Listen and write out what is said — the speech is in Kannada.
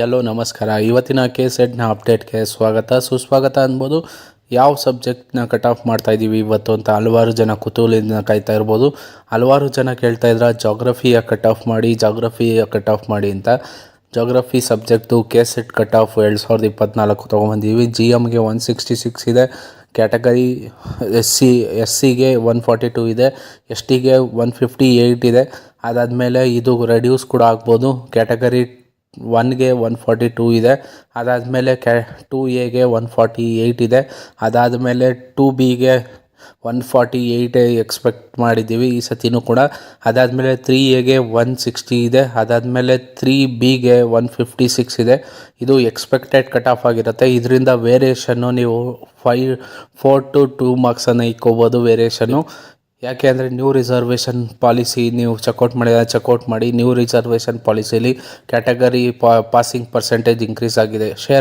ಎಲ್ಲೋ ನಮಸ್ಕಾರ. ಇವತ್ತಿನ KSETನ ಅಪ್ಡೇಟ್ಗೆ ಸ್ವಾಗತ ಸುಸ್ವಾಗತ ಅನ್ಬೋದು. ಯಾವ ಸಬ್ಜೆಕ್ಟ್ನ ಕಟ್ ಆಫ್ ಮಾಡ್ತಾಯಿದ್ದೀವಿ ಇವತ್ತು ಅಂತ ಹಲವಾರು ಜನ ಕುತೂಹಲದಿಂದ ಕಾಯ್ತಾ ಇರ್ಬೋದು. ಹಲವಾರು ಜನ ಕೇಳ್ತಾ ಇದ್ರ ಜಾಗ್ರಫಿಯ ಕಟ್ ಆಫ್ ಮಾಡಿ ಅಂತ. Geography subject KSET cut off 2024 ತೊಗೊಂಬಂದಿದ್ದೀವಿ. GMಗೆ 166 ಇದೆ, ಕ್ಯಾಟಗರಿ SCಗೆ 142 ಇದೆ, STಗೆ 158 ಇದೆ. ಅದಾದಮೇಲೆ ಇದು ರೆಡ್ಯೂಸ್ ಕೂಡ ಆಗ್ಬೋದು. ಕ್ಯಾಟಗರಿ 1ಗೆ 142 ಇದೆ, ಅದಾದಮೇಲೆ 2Aಗೆ 148 ಇದೆ, ಅದಾದಮೇಲೆ 2Bಗೆ 148 ಎಕ್ಸ್ಪೆಕ್ಟ್ ಮಾಡಿದ್ದೀವಿ ಈ ಸತಿನೂ ಕೂಡ. ಅದಾದಮೇಲೆ 3Aಗೆ 160 ಇದೆ, ಅದಾದಮೇಲೆ 3Bಗೆ 156 ಇದೆ. ಇದು ಎಕ್ಸ್ಪೆಕ್ಟೆಡ್ ಕಟ್ ಆಫ್ ಆಗಿರುತ್ತೆ. ಇದರಿಂದ ವೇರಿಯೇಷನ್ನು ನೀವು 4 to 2 ಮಾರ್ಕ್ಸನ್ನು ಇಕ್ಕೋಬೋದು ವೇರಿಯೇಷನ್ನು. ಯಾಕೆ ಅಂದರೆ ನ್ಯೂ ರಿಸರ್ವೇಷನ್ ಪಾಲಿಸಿ ನೀವು ಚೆಕ್ಔಟ್ ಮಾಡಿ. ನ್ಯೂ ರಿಸರ್ವೇಷನ್ ಪಾಲಿಸಿಲಿ ಕ್ಯಾಟಗರಿ ಪಾಸಿಂಗ್ ಪರ್ಸೆಂಟೇಜ್ ಇನ್ಕ್ರೀಸ್ ಆಗಿದೆ. ಶೇರ್